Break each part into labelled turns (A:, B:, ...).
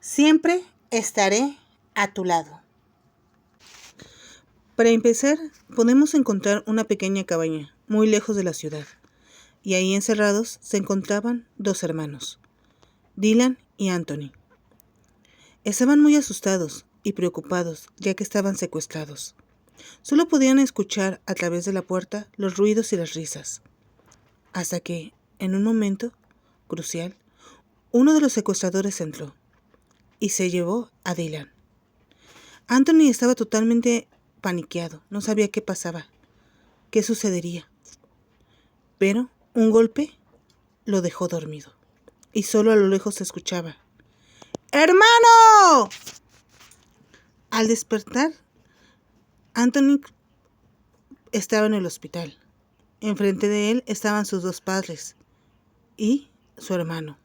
A: Siempre estaré a tu lado. Para empezar, podemos encontrar una pequeña cabaña, muy lejos de la ciudad, y ahí encerrados se encontraban dos hermanos, Dylan y Anthony. Estaban muy asustados y preocupados, ya que estaban secuestrados. Solo podían escuchar a través de la puerta los ruidos y las risas, hasta que, en un momento crucial, uno de los secuestradores entró y se llevó a Dylan. Anthony estaba totalmente paniqueado, no sabía qué pasaba, qué sucedería. Pero un golpe lo dejó dormido y solo a lo lejos se escuchaba: ¡Hermano! Al despertar, Anthony estaba en el hospital. Enfrente de él estaban sus dos padres y su hermano.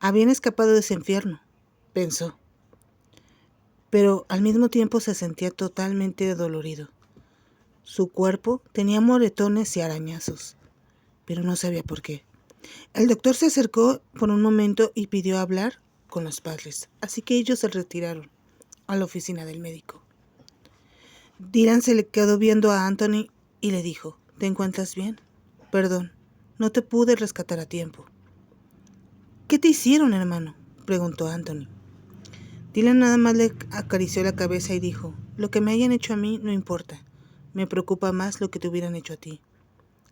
A: Habían escapado de ese infierno, pensó, pero al mismo tiempo se sentía totalmente dolorido. Su cuerpo tenía moretones y arañazos, pero no sabía por qué. El doctor se acercó por un momento y pidió hablar con los padres, así que ellos se retiraron a la oficina del médico. Dylan se le quedó viendo a Anthony y le dijo: ¿Te encuentras bien? Perdón, no te pude rescatar a tiempo. ¿Qué te hicieron, hermano?, preguntó Anthony. Dylan nada más le acarició la cabeza y dijo: Lo que me hayan hecho a mí no importa. Me preocupa más lo que te hubieran hecho a ti.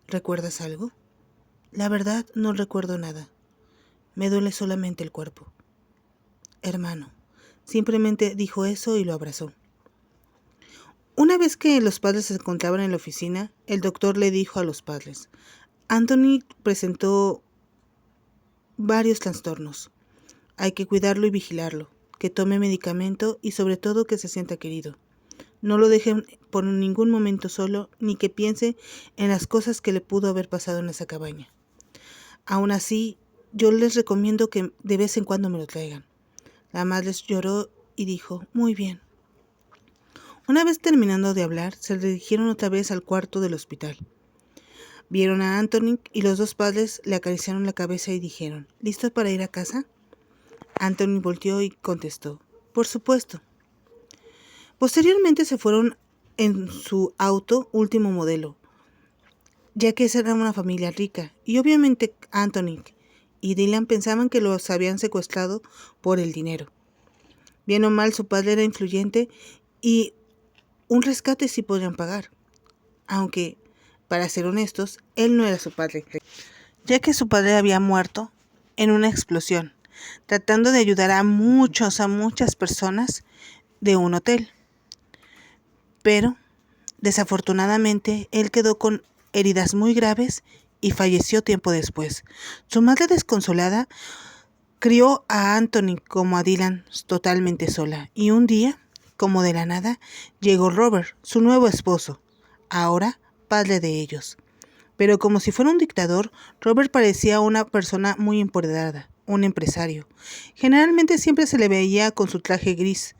A: ¿Recuerdas algo? La verdad, no recuerdo nada. Me duele solamente el cuerpo. Hermano, simplemente dijo eso y lo abrazó. Una vez que los padres se encontraban en la oficina, el doctor le dijo a los padres: Anthony presentó varios trastornos. Hay que cuidarlo y vigilarlo, que tome medicamento y sobre todo que se sienta querido. No lo dejen por ningún momento solo, ni que piense en las cosas que le pudo haber pasado en esa cabaña. Aún así, yo les recomiendo que de vez en cuando me lo traigan. La madre lloró y dijo: Muy bien. Una vez terminando de hablar, se dirigieron otra vez al cuarto del hospital. Vieron a Anthony y los dos padres le acariciaron la cabeza y dijeron: ¿Listos para ir a casa? Anthony volteó y contestó: Por supuesto. Posteriormente se fueron en su auto último modelo, ya que esa era una familia rica, y obviamente Anthony y Dylan pensaban que los habían secuestrado por el dinero. Bien o mal, su padre era influyente y un rescate sí podrían pagar, aunque, para ser honestos, él no era su padre, ya que su padre había muerto en una explosión, tratando de ayudar a muchas personas de un hotel. Pero, desafortunadamente, él quedó con heridas muy graves y falleció tiempo después. Su madre, desconsolada, crió a Anthony como a Dylan totalmente sola, y un día, como de la nada, llegó Robert, su nuevo esposo, ahora padre de ellos. Pero como si fuera un dictador, Robert parecía una persona muy empoderada, un empresario. Generalmente siempre se le veía con su traje gris,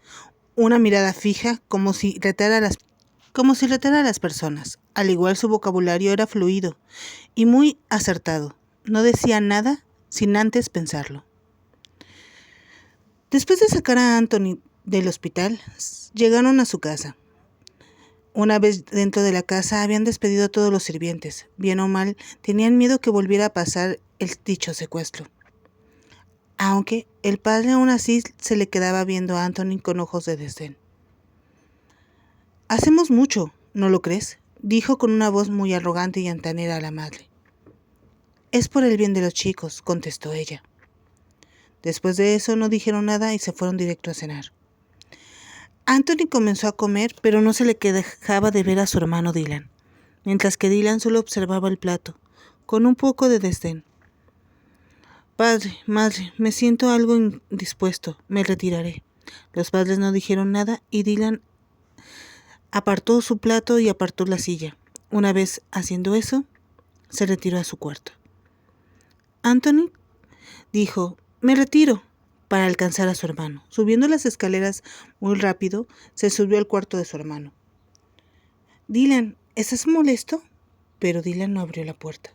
A: una mirada fija, como si retara a las personas. Al igual, su vocabulario era fluido y muy acertado. No decía nada sin antes pensarlo. Después de sacar a Anthony del hospital, llegaron a su casa. Una vez dentro de la casa, habían despedido a todos los sirvientes. Bien o mal, tenían miedo que volviera a pasar el dicho secuestro. Aunque el padre aún así se le quedaba viendo a Anthony con ojos de desdén. Hacemos mucho, ¿no lo crees?, dijo con una voz muy arrogante y altanera a la madre. Es por el bien de los chicos, contestó ella. Después de eso no dijeron nada y se fueron directo a cenar. Anthony comenzó a comer, pero no se le dejaba de ver a su hermano Dylan, mientras que Dylan solo observaba el plato, con un poco de desdén. Padre, madre, me siento algo indispuesto, me retiraré. Los padres no dijeron nada y Dylan apartó su plato y apartó la silla. Una vez haciendo eso, se retiró a su cuarto. Anthony dijo: Me retiro, para alcanzar a su hermano. Subiendo las escaleras muy rápido, se subió al cuarto de su hermano. Dylan, ¿estás molesto? Pero Dylan no abrió la puerta.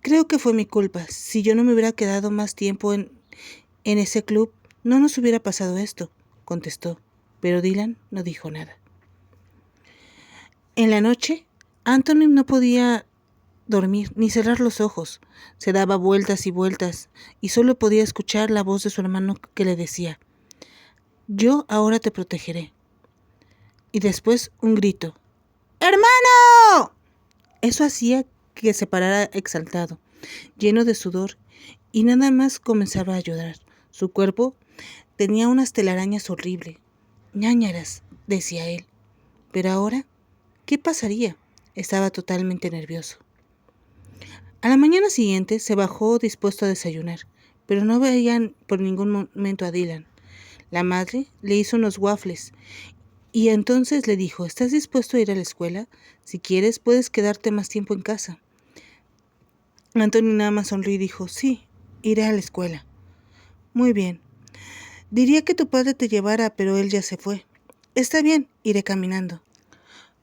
A: Creo que fue mi culpa. Si yo no me hubiera quedado más tiempo en ese club, No nos hubiera pasado esto, contestó, pero Dylan no dijo nada. En la noche, Anthony no podía dormir ni cerrar los ojos. Se daba vueltas y vueltas y solo podía escuchar la voz de su hermano que le decía: «Yo ahora te protegeré». Y después un grito: «¡Hermano!». Eso hacía que se parara exaltado, lleno de sudor, y nada más comenzaba a llorar. Su cuerpo tenía unas telarañas horribles. «Ñáñaras», decía él. Pero ahora, ¿qué pasaría? Estaba totalmente nervioso. A la mañana siguiente se bajó dispuesto a desayunar, pero no veían por ningún momento a Dylan. La madre le hizo unos waffles y entonces le dijo: «¿Estás dispuesto a ir a la escuela? Si quieres, puedes quedarte más tiempo en casa». Anthony nada más sonrió y dijo: «Sí, iré a la escuela». «Muy bien. Diría que tu padre te llevara, pero él ya se fue». «Está bien, iré caminando».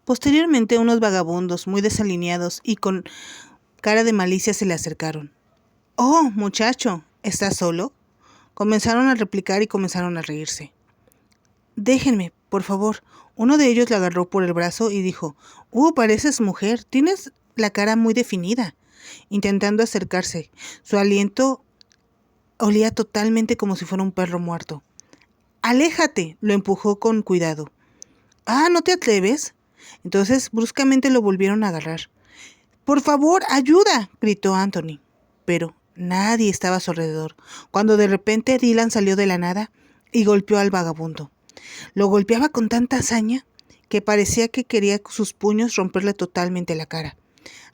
A: Posteriormente, unos vagabundos muy desalineados y con cara de malicia se le acercaron. «Oh, muchacho, ¿estás solo?». Comenzaron a replicar y comenzaron a reírse. «Déjenme, por favor». Uno de ellos le agarró por el brazo y dijo: «Pareces mujer, tienes la cara muy definida». Intentando acercarse, su aliento olía totalmente como si fuera un perro muerto. «Aléjate», lo empujó con cuidado. «Ah, ¿no te atreves?». Entonces bruscamente lo volvieron a agarrar. «Por favor, ayuda», gritó Anthony. Pero nadie estaba a su alrededor, cuando de repente Dylan salió de la nada y golpeó al vagabundo. Lo golpeaba con tanta hazaña que parecía que quería sus puños romperle totalmente la cara.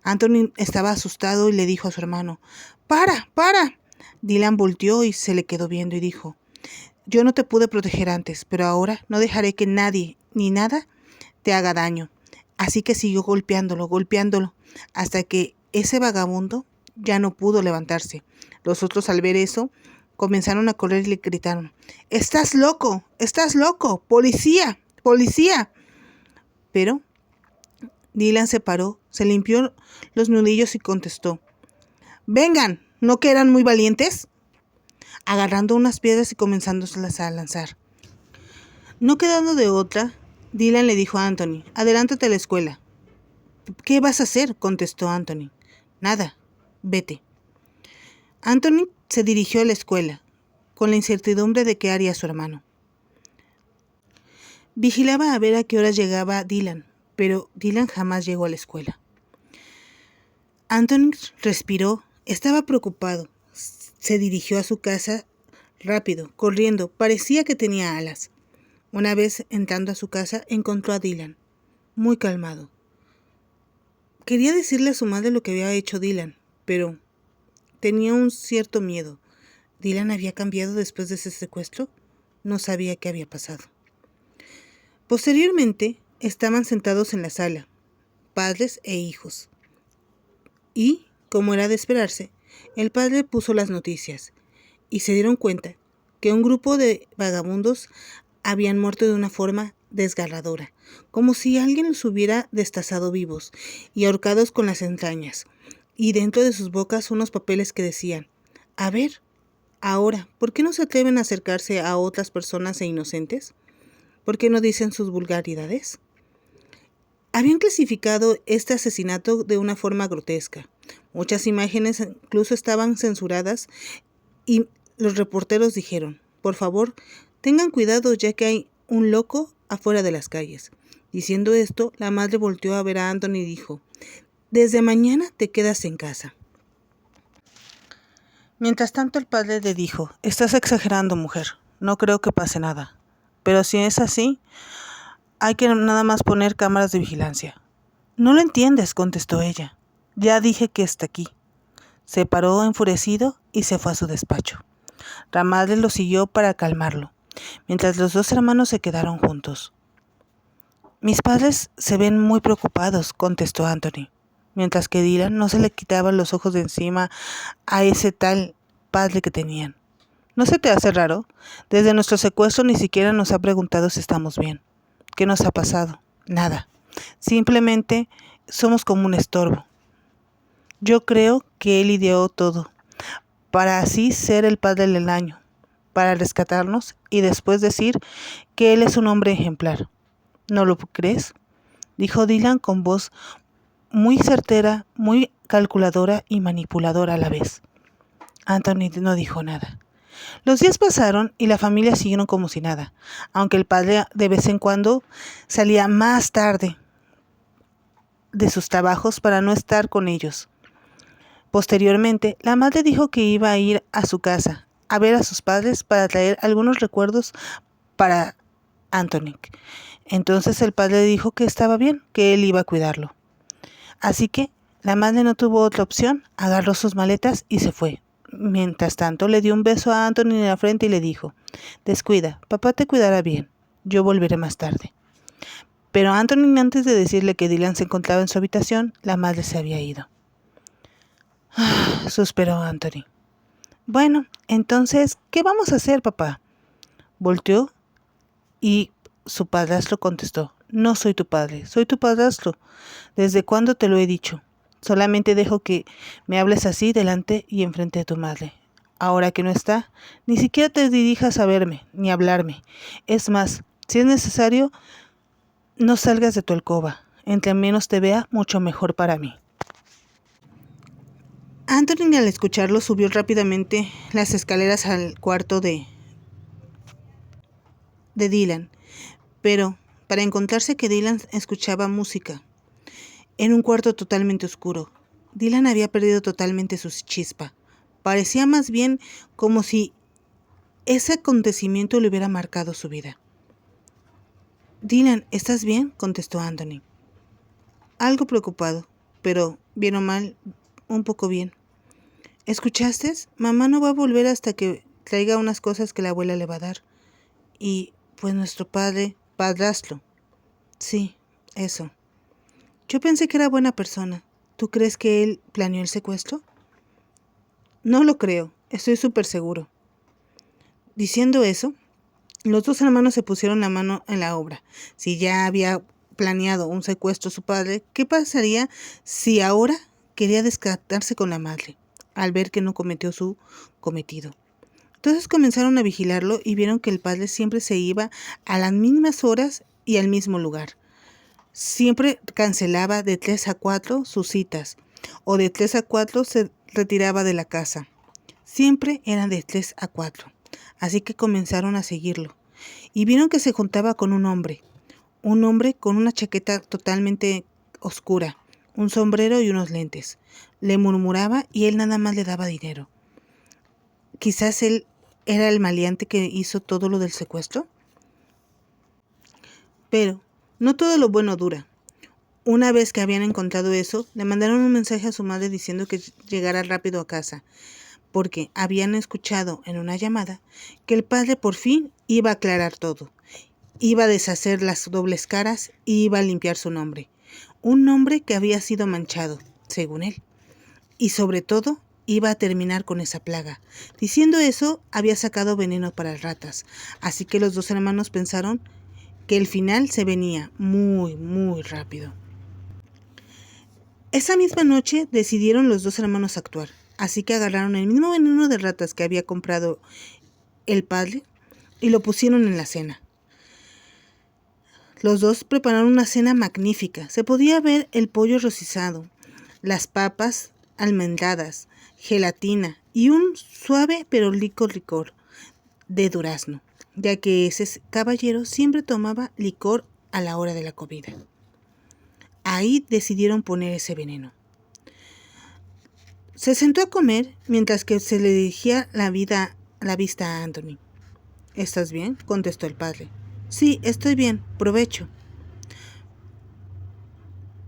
A: Anthony estaba asustado y le dijo a su hermano: «¡Para, para!». Dylan volteó y se le quedó viendo y dijo: «Yo no te pude proteger antes, pero ahora no dejaré que nadie ni nada te haga daño». Así que siguió golpeándolo, hasta que ese vagabundo ya no pudo levantarse. Los otros, al ver eso, comenzaron a correr y le gritaron: «¡Estás loco! ¡Estás loco! ¡Policía! ¡Policía!». Pero Dylan se paró, se limpió los nudillos y contestó: «Vengan, ¿no que eran muy valientes?», agarrando unas piedras y comenzándoselas a lanzar. No quedando de otra, Dylan le dijo a Anthony: «Adelántate a la escuela». «¿Qué vas a hacer?», contestó Anthony. «Nada, vete». Anthony se dirigió a la escuela, con la incertidumbre de qué haría su hermano. Vigilaba a ver a qué horas llegaba Dylan, pero Dylan jamás llegó a la escuela. Anthony respiró, estaba preocupado. Se dirigió a su casa rápido, corriendo, parecía que tenía alas. Una vez entrando a su casa, encontró a Dylan, muy calmado. Quería decirle a su madre lo que había hecho Dylan, pero tenía un cierto miedo. ¿Dylan había cambiado después de ese secuestro? No sabía qué había pasado. Posteriormente, estaban sentados en la sala, padres e hijos. Y, como era de esperarse, el padre puso las noticias y se dieron cuenta que un grupo de vagabundos habían muerto de una forma desgarradora, como si alguien los hubiera destazado vivos y ahorcados con las entrañas, y dentro de sus bocas unos papeles que decían: «A ver, ahora, ¿por qué no se atreven a acercarse a otras personas e inocentes? ¿Por qué no dicen sus vulgaridades?». Habían clasificado este asesinato de una forma grotesca. Muchas imágenes incluso estaban censuradas y los reporteros dijeron: «Por favor, tengan cuidado ya que hay un loco afuera de las calles». Diciendo esto, la madre volteó a ver a Anthony y dijo: «Desde mañana te quedas en casa». Mientras tanto, el padre le dijo: «Estás exagerando, mujer. No creo que pase nada. Pero si es así, hay que nada más poner cámaras de vigilancia». «No lo entiendes», contestó ella. «Ya dije que está aquí». Se paró enfurecido y se fue a su despacho. La madre lo siguió para calmarlo, mientras los dos hermanos se quedaron juntos. «Mis padres se ven muy preocupados», contestó Anthony, mientras que Dylan no se le quitaba los ojos de encima a ese tal padre que tenían. «¿No se te hace raro? Desde nuestro secuestro ni siquiera nos ha preguntado si estamos bien. ¿Qué nos ha pasado? Nada. Simplemente somos como un estorbo. Yo creo que él ideó todo, para así ser el padre del año. para rescatarnos y después decir que él es un hombre ejemplar. ¿No lo crees?, dijo Dylan con voz muy certera, muy calculadora y manipuladora a la vez. Anthony no dijo nada. Los días pasaron y la familia siguieron como si nada, aunque el padre de vez en cuando salía más tarde de sus trabajos para no estar con ellos. Posteriormente, la madre dijo que iba a ir a su casa a ver a sus padres para traer algunos recuerdos para Anthony. Entonces el padre dijo que estaba bien, que él iba a cuidarlo. Así que la madre no tuvo otra opción, agarró sus maletas y se fue. Mientras tanto, le dio un beso a Anthony en la frente y le dijo: «Descuida, papá te cuidará bien, yo volveré más tarde». Pero Anthony, antes de decirle que Dylan se encontraba en su habitación, la madre se había ido. Suspiró Anthony. «Bueno, entonces, ¿qué vamos a hacer, papá?». Volteó y su padrastro contestó: «No soy tu padre, soy tu padrastro. ¿Desde cuándo te lo he dicho? Solamente dejo que me hables así delante y enfrente de tu madre. Ahora que no está, ni siquiera te dirijas a verme, ni a hablarme. Es más, si es necesario, no salgas de tu alcoba. Entre menos te vea, mucho mejor para mí». Anthony, al escucharlo, subió rápidamente las escaleras al cuarto de Dylan, pero para encontrarse que Dylan escuchaba música en un cuarto totalmente oscuro. Dylan había perdido totalmente su chispa. Parecía más bien como si ese acontecimiento le hubiera marcado su vida. «Dylan, ¿estás bien?», contestó Anthony. Algo preocupado, pero bien o mal, un poco bien. «¿Escuchaste? Mamá no va a volver hasta que traiga unas cosas que la abuela le va a dar. Y, pues, nuestro padrastro. Sí, eso. Yo pensé que era buena persona. ¿Tú crees que él planeó el secuestro?». «No lo creo, estoy súper seguro». Diciendo eso, los dos hermanos se pusieron la mano en la obra. Si ya había planeado un secuestro su padre, ¿qué pasaría si ahora quería descartarse con la madre, al ver que no cometió su cometido? Entonces comenzaron a vigilarlo y vieron que el padre siempre se iba a las mismas horas y al mismo lugar. Siempre cancelaba de 3 a 4 sus citas, o de 3 a 4 se retiraba de la casa. Siempre eran de 3 a 4. Así que comenzaron a seguirlo. Y vieron que se juntaba con un hombre con una chaqueta totalmente oscura, un sombrero y unos lentes. Le murmuraba y él nada más le daba dinero. Quizás él era el maleante que hizo todo lo del secuestro. Pero no todo lo bueno dura. Una vez que habían encontrado eso, le mandaron un mensaje a su madre diciendo que llegara rápido a casa, porque habían escuchado en una llamada que el padre por fin iba a aclarar todo. Iba a deshacer las dobles caras y iba a limpiar su nombre. Un nombre que había sido manchado, según él. Y sobre todo, iba a terminar con esa plaga. Diciendo eso, había sacado veneno para ratas. Así que los dos hermanos pensaron que el final se venía muy, muy rápido. Esa misma noche decidieron los dos hermanos actuar. Así que agarraron el mismo veneno de ratas que había comprado el padre y lo pusieron en la cena. Los dos prepararon una cena magnífica. Se podía ver el pollo rostizado, las papas almendradas, gelatina y un suave pero licor de durazno, ya que ese caballero siempre tomaba licor a la hora de la comida. Ahí decidieron poner ese veneno. Se sentó a comer mientras que se le dirigía la vista a Anthony. «¿Estás bien?», contestó el padre. «Sí, estoy bien, provecho».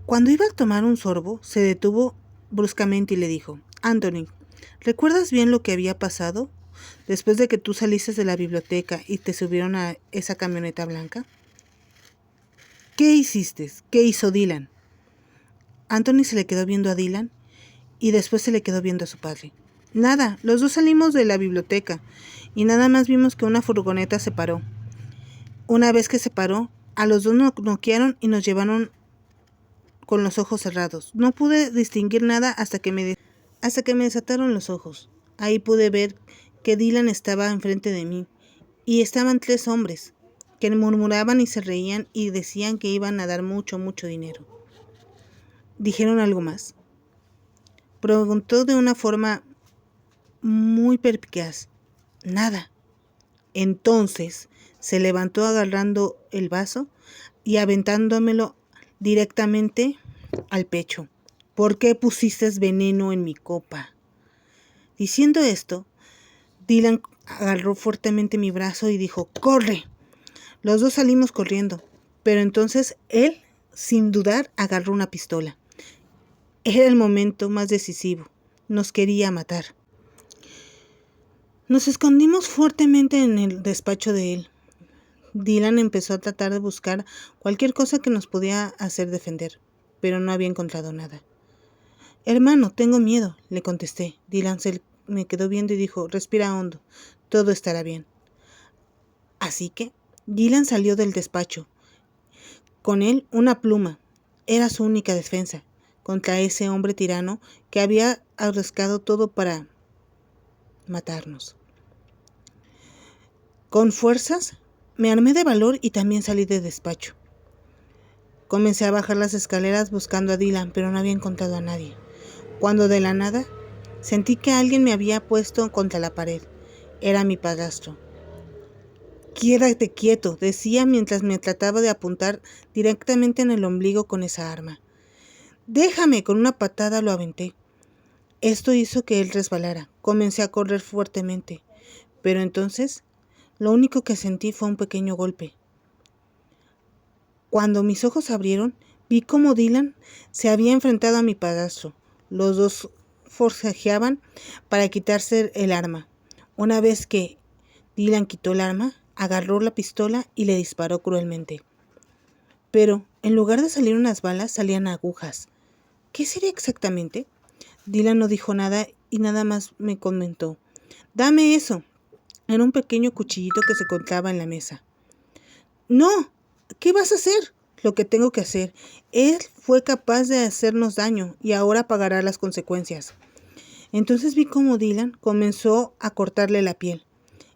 A: Cuando iba a tomar un sorbo, se detuvo bruscamente y le dijo: «Anthony, ¿recuerdas bien lo que había pasado después de que tú saliste de la biblioteca y te subieron a esa camioneta blanca? ¿Qué hiciste? ¿Qué hizo Dylan?». Anthony se le quedó viendo a Dylan y después se le quedó viendo a su padre. «Nada, los dos salimos de la biblioteca y nada más vimos que una furgoneta se paró. Una vez que se paró, a los dos nos noquearon y nos llevaron con los ojos cerrados. No pude distinguir nada hasta que me desataron los ojos. Ahí pude ver que Dylan estaba enfrente de mí, y estaban 3 hombres, que murmuraban y se reían y decían que iban a dar mucho, mucho dinero. ¿Dijeron algo más?, preguntó de una forma muy perspicaz. Nada. Entonces se levantó agarrando el vaso y aventándomelo directamente al pecho. ¿Por qué pusiste veneno en mi copa? Diciendo esto, Dylan agarró fuertemente mi brazo y dijo, ¡corre! Los dos salimos corriendo, pero entonces él, sin dudar, agarró una pistola. Era el momento más decisivo. Nos quería matar. Nos escondimos fuertemente en el despacho de él. Dylan empezó a tratar de buscar cualquier cosa que nos podía hacer defender, pero no había encontrado nada. Hermano, tengo miedo, le contesté. Dylan me quedó viendo y dijo, respira hondo, todo estará bien. Así que Dylan salió del despacho. Con él una pluma. Era su única defensa contra ese hombre tirano que había arriesgado todo para matarnos. Con fuerzas me armé de valor y también salí del despacho. Comencé a bajar las escaleras buscando a Dylan, pero no había encontrado a nadie. Cuando de la nada sentí que alguien me había puesto contra la pared. Era mi padrastro. Quédate quieto, decía mientras me trataba de apuntar directamente en el ombligo con esa arma. Déjame, con una patada lo aventé. Esto hizo que él resbalara. Comencé a correr fuertemente, pero entonces lo único que sentí fue un pequeño golpe. Cuando mis ojos se abrieron, vi cómo Dylan se había enfrentado a mi padrastro. Los dos forcejeaban para quitarse el arma. Una vez que Dylan quitó el arma, agarró la pistola y le disparó cruelmente. Pero, en lugar de salir unas balas, salían agujas. ¿Qué sería exactamente? Dylan no dijo nada y nada más me comentó. Dame eso. Era un pequeño cuchillito que se encontraba en la mesa. No, ¿qué vas a hacer? Lo que tengo que hacer. Él fue capaz de hacernos daño y ahora pagará las consecuencias. Entonces vi cómo Dylan comenzó a cortarle la piel,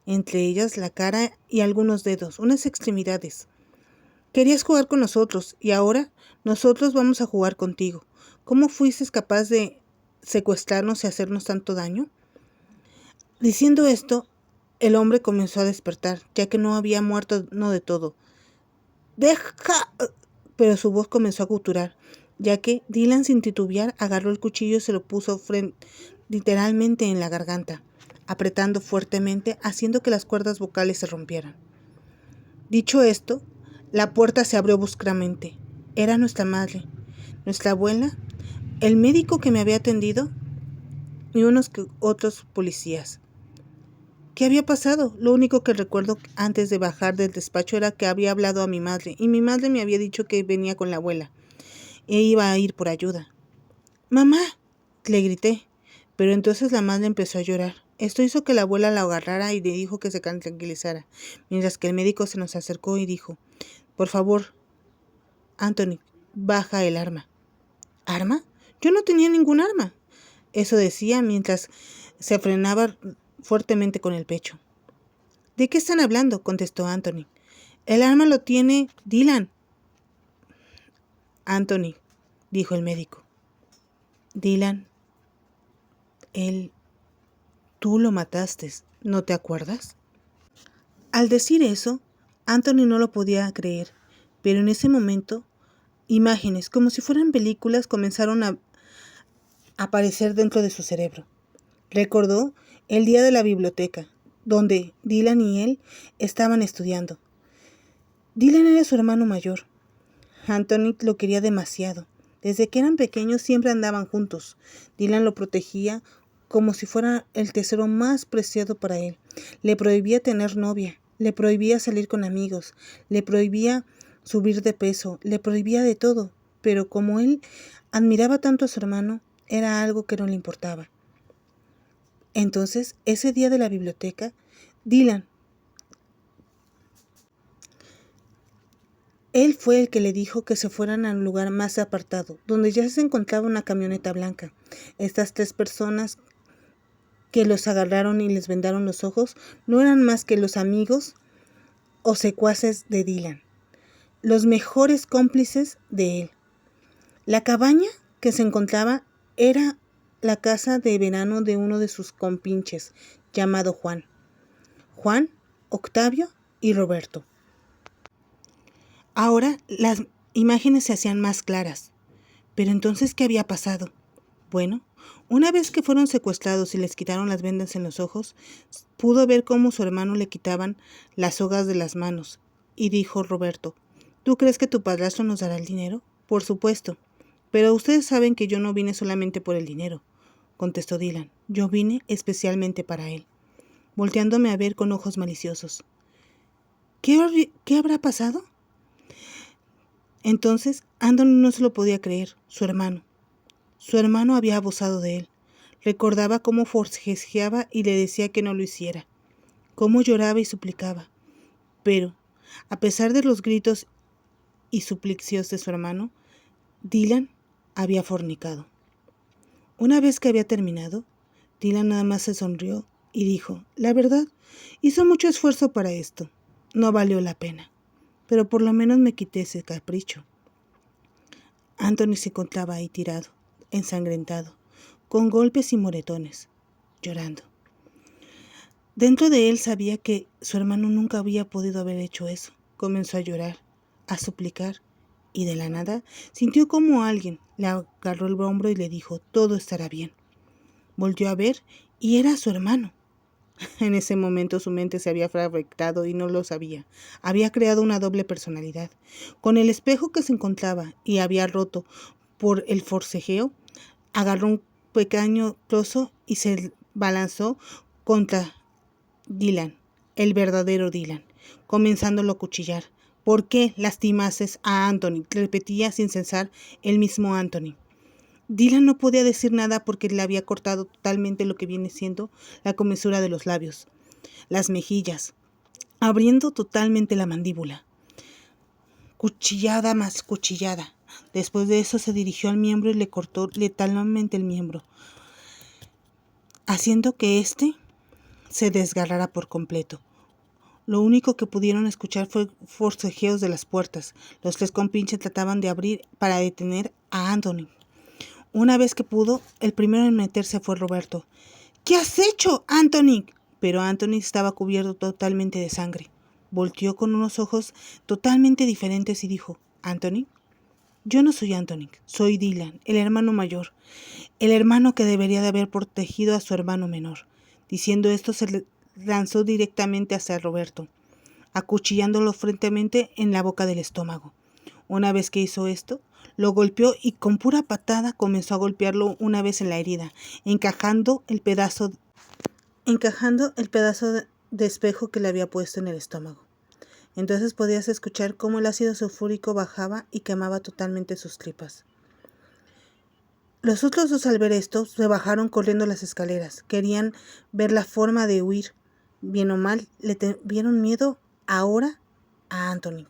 A: entre ellas la cara y algunos dedos, unas extremidades. Querías jugar con nosotros y ahora nosotros vamos a jugar contigo. ¿Cómo fuiste capaz de secuestrarnos y hacernos tanto daño? Diciendo esto, el hombre comenzó a despertar, ya que no había muerto no de todo. ¡Deja! Pero su voz comenzó a guturar, ya que Dylan, sin titubear, agarró el cuchillo y se lo puso literalmente en la garganta, apretando fuertemente, haciendo que las cuerdas vocales se rompieran. Dicho esto, la puerta se abrió bruscamente. Era nuestra madre, nuestra abuela, el médico que me había atendido y unos otros policías. ¿Qué había pasado? Lo único que recuerdo antes de bajar del despacho era que había hablado a mi madre y mi madre me había dicho que venía con la abuela e iba a ir por ayuda. ¡Mamá!, le grité, pero entonces la madre empezó a llorar. Esto hizo que la abuela la agarrara y le dijo que se tranquilizara, mientras que el médico se nos acercó y dijo, por favor, Anthony, baja el arma. ¿Arma? Yo no tenía ningún arma. Eso decía mientras se frenaba fuertemente con el pecho. ¿De qué están hablando?, contestó Anthony. El arma lo tiene Dylan. Anthony, dijo el médico. Dylan, tú lo mataste, ¿no te acuerdas? Al decir eso, Anthony no lo podía creer, pero en ese momento, imágenes, como si fueran películas, comenzaron a aparecer dentro de su cerebro. Recordó el día de la biblioteca, donde Dylan y él estaban estudiando. Dylan era su hermano mayor. Anthony lo quería demasiado. Desde que eran pequeños siempre andaban juntos. Dylan lo protegía como si fuera el tesoro más preciado para él. Le prohibía tener novia, le prohibía salir con amigos, le prohibía subir de peso, le prohibía de todo. Pero como él admiraba tanto a su hermano, era algo que no le importaba. Entonces, ese día de la biblioteca, él fue el que le dijo que se fueran a un lugar más apartado, donde ya se encontraba una camioneta blanca. Estas 3 personas que los agarraron y les vendaron los ojos no eran más que los amigos o secuaces de Dylan, los mejores cómplices de él. La cabaña que se encontraba era la casa de verano de uno de sus compinches, llamado Juan, Octavio y Roberto. Ahora las imágenes se hacían más claras. Pero entonces, ¿qué había pasado? Bueno, una vez que fueron secuestrados y les quitaron las vendas en los ojos, pudo ver cómo su hermano le quitaban las sogas de las manos. Y dijo Roberto, ¿tú crees que tu padrastro nos dará el dinero? Por supuesto. Pero ustedes saben que yo no vine solamente por el dinero, contestó Dylan. Yo vine especialmente para él, volteándome a ver con ojos maliciosos. ¿Qué habrá pasado? Entonces, Anthony no se lo podía creer. Su hermano había abusado de él. Recordaba cómo forcejeaba y le decía que no lo hiciera, cómo lloraba y suplicaba. Pero, a pesar de los gritos y suplicios de su hermano, Dylan había fornicado. Una vez que había terminado, Dylan nada más se sonrió y dijo, la verdad, hizo mucho esfuerzo para esto. No valió la pena, pero por lo menos me quité ese capricho. Anthony se encontraba ahí tirado, ensangrentado, con golpes y moretones, llorando. Dentro de él sabía que su hermano nunca había podido haber hecho eso. Comenzó a llorar, a suplicar, y de la nada sintió como alguien le agarró el hombro y le dijo, todo estará bien. Volvió a ver y era su hermano. En ese momento su mente se había fragmentado y no lo sabía. Había creado una doble personalidad. Con el espejo que se encontraba y había roto por el forcejeo, agarró un pequeño trozo y se balanzó contra Dylan, el verdadero Dylan, comenzándolo a cuchillar. ¿Por qué lastimases a Anthony? Repetía sin cesar el mismo Anthony. Dylan no podía decir nada porque le había cortado totalmente lo que viene siendo la comesura de los labios, las mejillas, abriendo totalmente la mandíbula. Cuchillada más cuchillada. Después de eso se dirigió al miembro y le cortó letalmente el miembro, haciendo que éste se desgarrara por completo. Lo único que pudieron escuchar fue forcejeos de las puertas. Los tres compinches trataban de abrir para detener a Anthony. Una vez que pudo, el primero en meterse fue Roberto. ¿Qué has hecho, Anthony? Pero Anthony estaba cubierto totalmente de sangre. Volteó con unos ojos totalmente diferentes y dijo, ¿Anthony? Yo no soy Anthony, soy Dylan, el hermano mayor, el hermano que debería de haber protegido a su hermano menor. Diciendo esto, se lanzó directamente hacia Roberto, acuchillándolo fuertemente en la boca del estómago. Una vez que hizo esto, lo golpeó y con pura patada comenzó a golpearlo una vez en la herida, encajando el pedazo de espejo que le había puesto en el estómago. Entonces podías escuchar cómo el ácido sulfúrico bajaba y quemaba totalmente sus tripas. Los otros dos, al ver esto, se bajaron corriendo las escaleras. Querían ver la forma de huir. Bien o mal, le vieron miedo ahora a Anthony.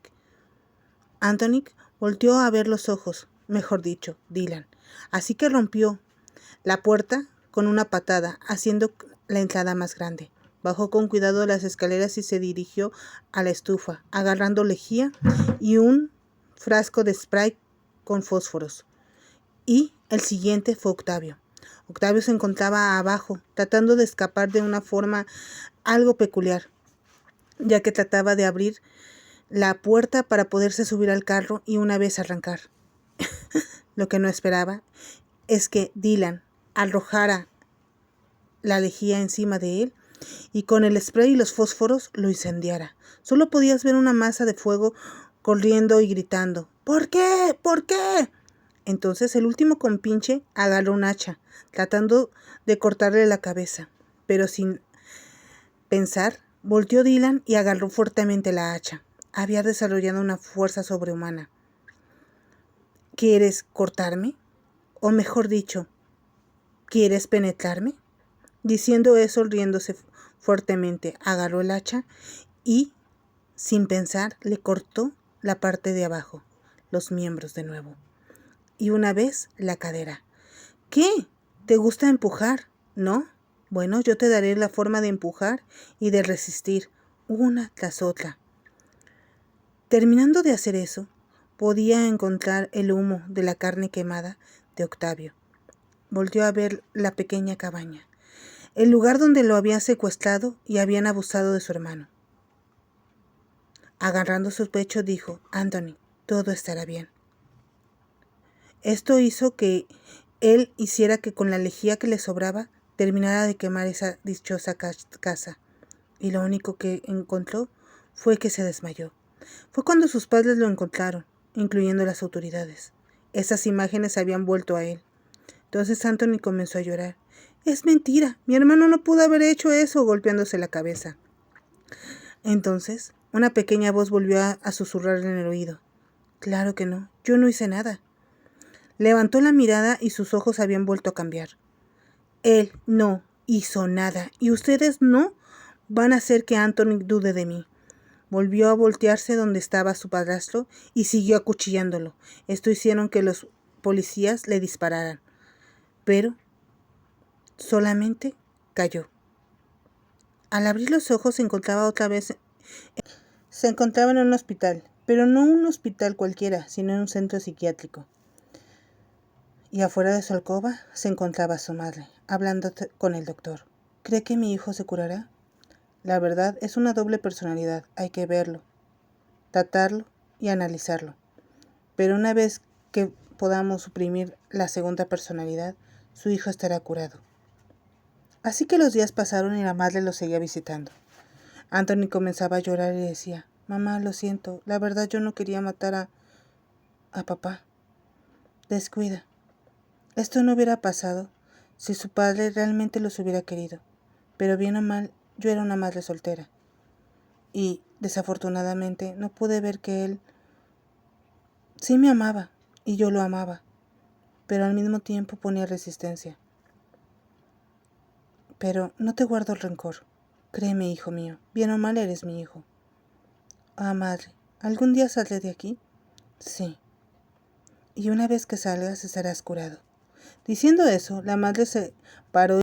A: Anthony volteó a ver los ojos, mejor dicho, Dylan. Así que rompió la puerta con una patada, haciendo la entrada más grande. Bajó con cuidado las escaleras y se dirigió a la estufa, agarrando lejía y un frasco de spray con fósforos. Y el siguiente fue Octavio. Octavio se encontraba abajo, tratando de escapar de una forma algo peculiar, ya que trataba de abrir la puerta para poderse subir al carro y una vez arrancar. Lo que no esperaba es que Dylan arrojara la lejía encima de él y con el spray y los fósforos lo incendiara. Solo podías ver una masa de fuego corriendo y gritando, ¿por qué? ¿Por qué? Entonces el último compinche agarró un hacha, tratando de cortarle la cabeza, pero sin pensar, volteó Dylan y agarró fuertemente la hacha. Había desarrollado una fuerza sobrehumana. ¿Quieres cortarme? O mejor dicho, ¿quieres penetrarme? Diciendo eso, riéndose fuertemente, agarró el hacha y, sin pensar, le cortó la parte de abajo, los miembros de nuevo. Y una vez la cadera. ¿Qué? ¿Te gusta empujar? ¿No? Bueno, yo te daré la forma de empujar y de resistir, una tras otra. Terminando de hacer eso, podía encontrar el humo de la carne quemada de Octavio. Volvió a ver la pequeña cabaña, el lugar donde lo habían secuestrado y habían abusado de su hermano. Agarrando su pecho dijo: Anthony, todo estará bien. Esto hizo que él hiciera que con la lejía que le sobraba terminara de quemar esa dichosa casa, y lo único que encontró fue que se desmayó. Fue cuando sus padres lo encontraron, incluyendo las autoridades. Esas imágenes habían vuelto a él. Entonces Anthony comenzó a llorar. Es mentira, mi hermano no pudo haber hecho eso, golpeándose la cabeza. Entonces, una pequeña voz volvió a susurrarle en el oído. Claro que no, yo no hice nada. Levantó la mirada y sus ojos habían vuelto a cambiar. Él no hizo nada y ustedes no van a hacer que Anthony dude de mí. Volvió a voltearse donde estaba su padrastro y siguió acuchillándolo. Esto hicieron que los policías le dispararan, pero solamente cayó. Al abrir los ojos se encontraba en un hospital, pero no un hospital cualquiera, sino en un centro psiquiátrico. Y afuera de su alcoba se encontraba su madre, hablando con el doctor. ¿Cree que mi hijo se curará? La verdad es una doble personalidad, hay que verlo, tratarlo y analizarlo. Pero una vez que podamos suprimir la segunda personalidad, su hijo estará curado. Así que los días pasaron y la madre lo seguía visitando. Anthony comenzaba a llorar y decía: Mamá, lo siento, la verdad yo no quería matar a papá. Descuida. Esto no hubiera pasado si su padre realmente los hubiera querido. Pero bien o mal, yo era una madre soltera. Y, desafortunadamente, no pude ver que él sí me amaba y yo lo amaba, pero al mismo tiempo ponía resistencia. Pero no te guardo el rencor. Créeme, hijo mío, bien o mal eres mi hijo. Ah, madre, ¿algún día saldré de aquí? Sí. Y una vez que salgas estarás curado. Diciendo eso, la madre se paró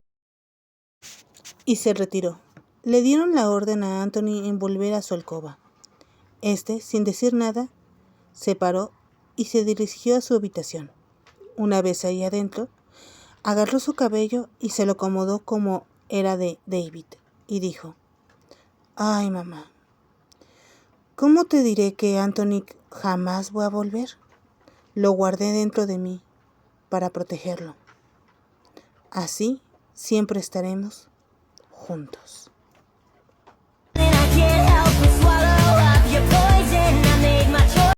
A: y se retiró. Le dieron la orden a Anthony en volver a su alcoba. Sin decir nada, se paró y se dirigió a su habitación. Una vez ahí adentro, agarró su cabello y se lo acomodó como era de David, y dijo: Ay, mamá, ¿cómo te diré que Anthony jamás va a volver? Lo guardé dentro de mí para protegerlo. Así siempre estaremos juntos.